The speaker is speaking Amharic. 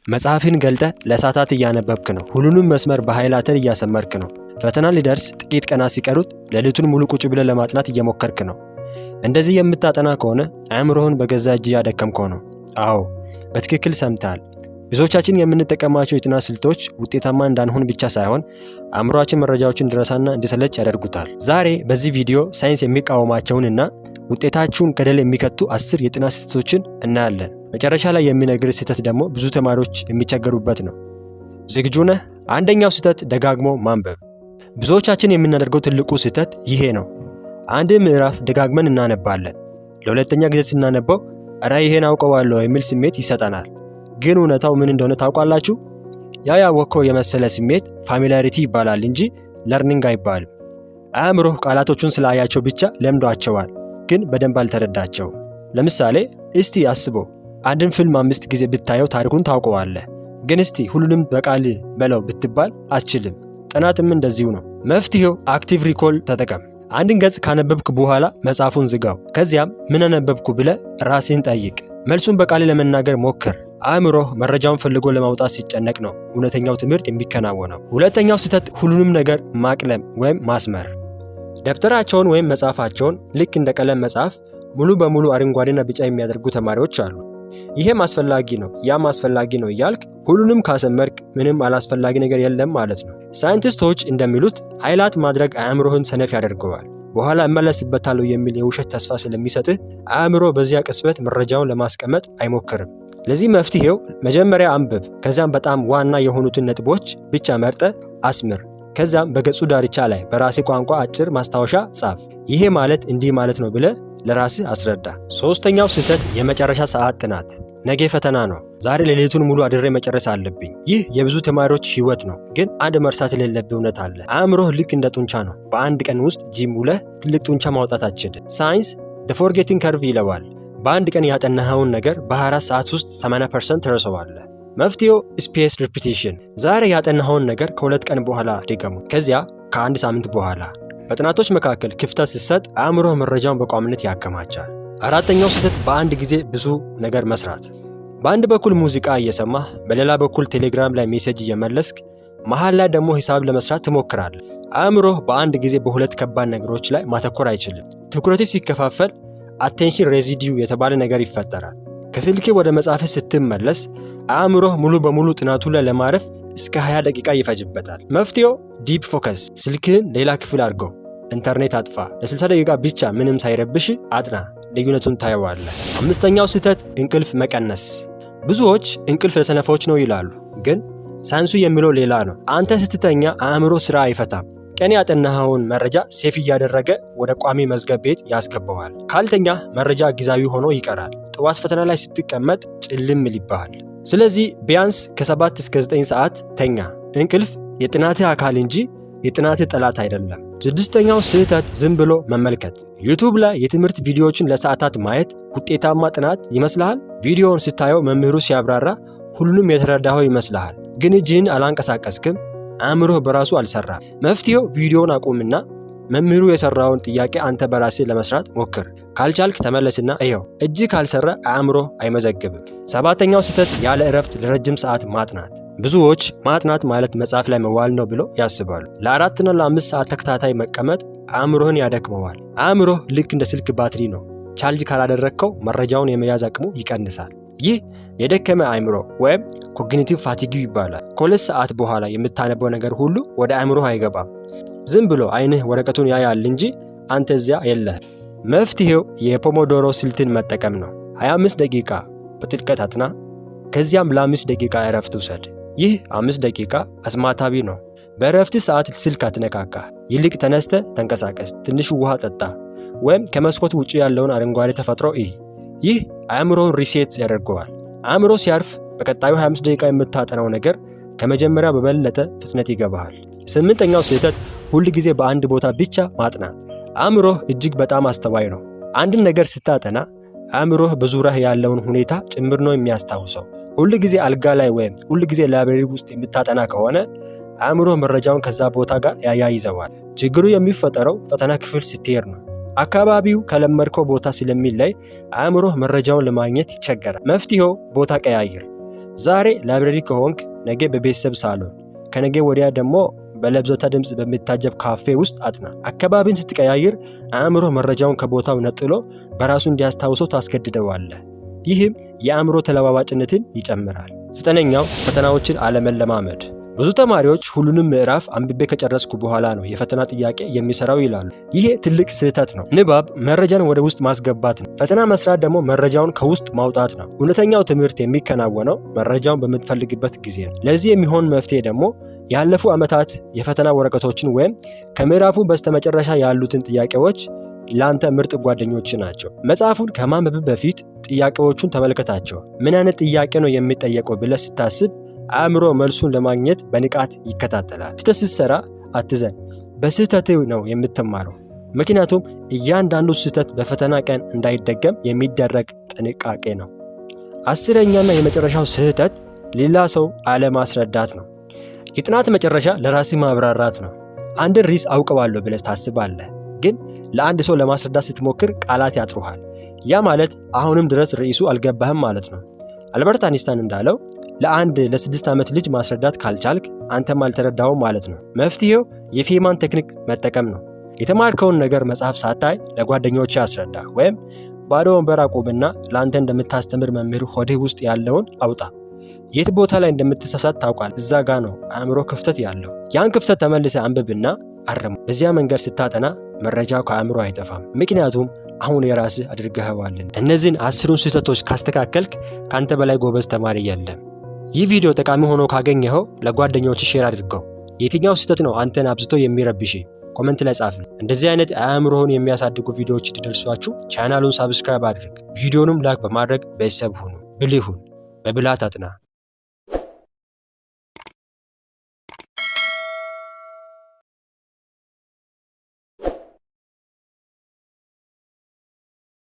መጽሐፍን ገልጠ ለሰዓታት እያነበብክ ነው። ሁሉንም መስመር በሃይላይተር እያሰመርክ ነው። ፈተና ሊደርስ ጥቂት ቀናት ሲቀሩት ሌሊቱን ሙሉ ቁጭ ብለህ ለማጥናት እየሞከርክ ነው። እንደዚህ የምታጠና ከሆነ አእምሮህን በገዛ እጅ ያደከምከው ነው። አዎ በትክክል ሰምተሃል። ብዙዎቻችን የምንጠቀማቸው የጥናት ስልቶች ውጤታማ እንዳንሆን ብቻ ሳይሆን አእምሮአችን መረጃዎችን እንዲረሳና እንዲሰለች ያደርጉታል። ዛሬ በዚህ ቪዲዮ ሳይንስ የሚቃወማቸውንና ውጤታችሁን ገደል የሚከቱ 10 የጥናት ስህተቶችን እናያለን። መጨረሻ ላይ የሚነግር ስህተት ደግሞ ብዙ ተማሪዎች የሚቸገሩበት ነው። ዝግጁ ነህ? አንደኛው ስህተት ደጋግሞ ማንበብ። ብዙዎቻችን የምናደርገው ትልቁ ስህተት ይሄ ነው። አንድ ምዕራፍ ደጋግመን እናነባለን። ለሁለተኛ ጊዜ ስናነበው እረ ይሄን አውቀዋለሁ የሚል ስሜት ይሰጠናል። ግን እውነታው ምን እንደሆነ ታውቃላችሁ? ያ ያወቅከው የመሰለ ስሜት ፋሚሊያሪቲ ይባላል እንጂ ለርኒንግ አይባልም። አእምሮህ ቃላቶቹን ስላያቸው ብቻ ለምዷቸዋል፣ ግን በደንብ አልተረዳቸውም። ለምሳሌ እስቲ አስበው፣ አንድን ፊልም 5 ጊዜ ብታየው ታሪኩን ታውቀዋለህ፣ ግን እስቲ ሁሉንም በቃል በለው ብትባል አትችልም። ጥናትም እንደዚሁ ነው። መፍትሄው አክቲቭ ሪኮል ተጠቀም። አንድን ገጽ ካነበብክ በኋላ መጽሐፉን ዝጋው። ከዚያም ምን አነበብኩ ብለህ ራስህን ጠይቅ። መልሱን በቃል ለመናገር ሞክር። አእምሮህ መረጃውን ፈልጎ ለማውጣት ሲጨነቅ ነው እውነተኛው ትምህርት የሚከናወነው። ሁለተኛው ስህተት ሁሉንም ነገር ማቅለም ወይም ማስመር። ደብተራቸውን ወይም መጽሐፋቸውን ልክ እንደ ቀለም መጽሐፍ ሙሉ በሙሉ አረንጓዴና ቢጫ የሚያደርጉ ተማሪዎች አሉ። ይሄም አስፈላጊ ነው ያም አስፈላጊ ነው እያልክ ሁሉንም ካሰመርክ ምንም አላስፈላጊ ነገር የለም ማለት ነው። ሳይንቲስቶች እንደሚሉት ሃይላይት ማድረግ አእምሮህን ሰነፍ ያደርገዋል። በኋላ እመለስበታለሁ የሚል የውሸት ተስፋ ስለሚሰጥህ አእምሮ በዚያ ቅጽበት መረጃውን ለማስቀመጥ አይሞክርም። ለዚህ መፍትሄው መጀመሪያ አንብብ፣ ከዛም በጣም ዋና የሆኑትን ነጥቦች ብቻ መርጠ አስምር። ከዛም በገጹ ዳርቻ ላይ በራስህ ቋንቋ አጭር ማስታወሻ ጻፍ። ይሄ ማለት እንዲህ ማለት ነው ብለህ ለራስህ አስረዳ። ሶስተኛው ስህተት የመጨረሻ ሰዓት ጥናት። ነገ ፈተና ነው፣ ዛሬ ሌሊቱን ሙሉ አድሬ መጨረስ አለብኝ። ይህ የብዙ ተማሪዎች ህይወት ነው። ግን አንድ መርሳት የሌለብህ እውነት አለ። አእምሮህ ልክ እንደ ጡንቻ ነው። በአንድ ቀን ውስጥ ጂም ውለህ ትልቅ ጡንቻ ማውጣት አትችልም። ሳይንስ the forgetting curve ይለዋል። በአንድ ቀን ያጠናኸውን ነገር በ24 ሰዓት ውስጥ 80% ትረሳዋለህ። መፍትሄው ስፔስ ሪፒቲሽን። ዛሬ ያጠናኸውን ነገር ከ2 ቀን በኋላ ድገሙ፣ ከዚያ ከ1 ሳምንት በኋላ። በጥናቶች መካከል ክፍተት ሲሰጥ አእምሮህ መረጃውን በቋምነት ያከማቻል። አራተኛው ስህተት በአንድ ጊዜ ብዙ ነገር መስራት። በአንድ በኩል ሙዚቃ እየሰማህ በሌላ በኩል ቴሌግራም ላይ ሜሴጅ እየመለስክ መሃል ላይ ደግሞ ሂሳብ ለመስራት ትሞክራለህ። አእምሮህ በአንድ ጊዜ በሁለት ከባድ ነገሮች ላይ ማተኮር አይችልም። ትኩረት ሲከፋፈል አቴንሽን ሬዚዲዩ የተባለ ነገር ይፈጠራል። ከስልክ ወደ መጽሐፍ ስትመለስ አእምሮህ ሙሉ በሙሉ ጥናቱ ላይ ለማረፍ እስከ 20 ደቂቃ ይፈጅበታል። መፍትሄው ዲፕ ፎከስ። ስልክህን ሌላ ክፍል አድርገው፣ ኢንተርኔት አጥፋ፣ ለ60 ደቂቃ ብቻ ምንም ሳይረብሽ አጥና፣ ልዩነቱን ታየዋለህ። አምስተኛው ስህተት እንቅልፍ መቀነስ። ብዙዎች እንቅልፍ ለሰነፎች ነው ይላሉ፣ ግን ሳይንሱ የሚለው ሌላ ነው። አንተ ስትተኛ አእምሮ ስራ አይፈታም። ቀን ያጠናኸውን መረጃ ሴፍ እያደረገ ወደ ቋሚ መዝገብ ቤት ያስገባዋል። ካልተኛ መረጃ ጊዜያዊ ሆኖ ይቀራል። ጠዋት ፈተና ላይ ስትቀመጥ ጭልም ይልብሃል። ስለዚህ ቢያንስ ከ7 እስከ 9 ሰዓት ተኛ። እንቅልፍ የጥናትህ አካል እንጂ የጥናትህ ጠላት አይደለም። ስድስተኛው ስህተት ዝም ብሎ መመልከት። ዩቲዩብ ላይ የትምህርት ቪዲዮዎችን ለሰዓታት ማየት ውጤታማ ጥናት ይመስልሃል? ቪዲዮውን ስታየው መምህሩ ሲያብራራ ሁሉንም የተረዳኸው ይመስልሃል፣ ግን እጅህን አላንቀሳቀስክም። አእምሮህ በራሱ አልሰራም። መፍትሄው ቪዲዮውን አቁምና መምህሩ የሰራውን ጥያቄ አንተ በራስህ ለመስራት ሞክር። ካልቻልክ ተመለስና እየው። እጅ ካልሰራ አእምሮህ አይመዘግብም። ሰባተኛው ስህተት ያለ እረፍት ለረጅም ሰዓት ማጥናት። ብዙዎች ማጥናት ማለት መጽሐፍ ላይ መዋል ነው ብለው ያስባሉ። ለ4 እና ለ5 ሰዓት ተከታታይ መቀመጥ አእምሮህን ያደክመዋል። አእምሮህ ልክ እንደ ስልክ ባትሪ ነው። ቻርጅ ካላደረግከው መረጃውን የመያዝ አቅሙ ይቀንሳል። ይህ የደከመ አእምሮ ወይም ኮግኒቲቭ ፋቲግ ይባላል። ከ2 ሰዓት በኋላ የምታነበው ነገር ሁሉ ወደ አእምሮህ አይገባም። ዝም ብሎ አይንህ ወረቀቱን ያያል እንጂ አንተ እዚያ የለህም። መፍትሄው የፖሞዶሮ ስልትን መጠቀም ነው። 25 ደቂቃ በጥልቀት አጥና፣ ከዚያም ለ5 ደቂቃ እረፍት ውሰድ። ይህ 5 ደቂቃ አስማታዊ ነው። በእረፍት ሰዓት ስልክ አትነካካ። ይልቅ ተነስተ ተንቀሳቀስ፣ ትንሽ ውሃ ጠጣ፣ ወይም ከመስኮት ውጭ ያለውን አረንጓዴ ተፈጥሮ እይ። ይህ አእምሮን ሪሴት ያደርገዋል። አእምሮ ሲያርፍ በቀጣዩ 25 ደቂቃ የምታጠናው ነገር ከመጀመሪያው በበለጠ ፍጥነት ይገባሃል። 8ኛው ስህተት ሁል ጊዜ በአንድ ቦታ ብቻ ማጥናት። አእምሮህ እጅግ በጣም አስተዋይ ነው። አንድን ነገር ስታጠና አእምሮህ በዙሪያህ ያለውን ሁኔታ ጭምር ነው የሚያስታውሰው። ሁል ጊዜ አልጋ ላይ ወይም ሁል ጊዜ ላይብረሪ ውስጥ የምታጠና ከሆነ አእምሮህ መረጃውን ከዛ ቦታ ጋር ያያይዘዋል። ችግሩ የሚፈጠረው ፈተና ክፍል ስትሄድ ነው። አካባቢው ከለመድከው ቦታ ስለሚለይ አእምሮህ መረጃውን ለማግኘት ይቸገራል። መፍትሄው ቦታ ቀያይር። ዛሬ ላይብረሪ ከሆንክ ነገ በቤተሰብ ሳሎን፣ ከነገ ወዲያ ደግሞ በለብዘታ ድምፅ በሚታጀብ ካፌ ውስጥ አጥና። አካባቢን ስትቀያይር አእምሮ መረጃውን ከቦታው ነጥሎ በራሱ እንዲያስታውሰው ታስገድደዋለህ። ይህም የአእምሮ ተለዋዋጭነትን ይጨምራል። 9ኛው ፈተናዎችን አለመለማመድ። ብዙ ተማሪዎች ሁሉንም ምዕራፍ አንብቤ ከጨረስኩ በኋላ ነው የፈተና ጥያቄ የሚሰራው ይላሉ። ይሄ ትልቅ ስህተት ነው። ንባብ መረጃን ወደ ውስጥ ማስገባት ነው። ፈተና መስራት ደግሞ መረጃውን ከውስጥ ማውጣት ነው። እውነተኛው ትምህርት የሚከናወነው መረጃውን በምትፈልግበት ጊዜ ነው። ለዚህ የሚሆን መፍትሄ ደግሞ ያለፉ ዓመታት የፈተና ወረቀቶችን ወይም ከምዕራፉ በስተመጨረሻ ያሉትን ጥያቄዎች ለአንተ ምርጥ ጓደኞች ናቸው። መጽሐፉን ከማንበብ በፊት ጥያቄዎቹን ተመልከታቸው። ምን አይነት ጥያቄ ነው የሚጠየቀው ብለህ ስታስብ አእምሮ መልሱን ለማግኘት በንቃት ይከታተላል። ስህተት ስትሰራ አትዘን፣ በስህተት ነው የምትማረው። ምክንያቱም እያንዳንዱ ስህተት በፈተና ቀን እንዳይደገም የሚደረግ ጥንቃቄ ነው። 10ኛና የመጨረሻው ስህተት ሌላ ሰው አለማስረዳት ነው። የጥናት መጨረሻ ለራስህ ማብራራት ነው። አንድን ርዕስ አውቀዋለሁ ብለህ ታስባለህ፣ ግን ለአንድ ሰው ለማስረዳት ስትሞክር ቃላት ያጥሩሃል። ያ ማለት አሁንም ድረስ ርዕሱ አልገባህም ማለት ነው። አልበርት አንስታይን እንዳለው ለአንድ ለ6 ዓመት ልጅ ማስረዳት ካልቻልክ አንተም አልተረዳውም ማለት ነው። መፍትሄው የፌማን ቴክኒክ መጠቀም ነው። የተማርከውን ነገር መጽሐፍ ሳታይ ለጓደኞች አስረዳ፣ ወይም ባዶ ወንበር አቁምና ለአንተ እንደምታስተምር መምህር ሆድህ ውስጥ ያለውን አውጣ። የት ቦታ ላይ እንደምትሳሳት ታውቃል። እዛ ጋ ነው አእምሮ ክፍተት ያለው። ያን ክፍተት ተመልሰ አንብብና አርሙ። በዚያ መንገድ ስታጠና መረጃው ከአእምሮ አይጠፋም፣ ምክንያቱም አሁን የራስህ አድርገኸዋልን። እነዚህን 10ን ስህተቶች ካስተካከልክ ካንተ በላይ ጎበዝ ተማሪ የለም። ይህ ቪዲዮ ጠቃሚ ሆኖ ካገኘኸው ለጓደኞች ሼር አድርገው። የትኛው ስህተት ነው አንተን አብዝቶ የሚረብሽ? ኮመንት ላይ ጻፍ። እንደዚህ አይነት አእምሮህን የሚያሳድጉ ቪዲዮዎች እንዲደርሷችሁ ቻናሉን ሳብስክራይብ አድርግ። ቪዲዮንም ላይክ በማድረግ ቤተሰብ ሁኑ። ብልህ ሁን፣ በብልሃት አጥና።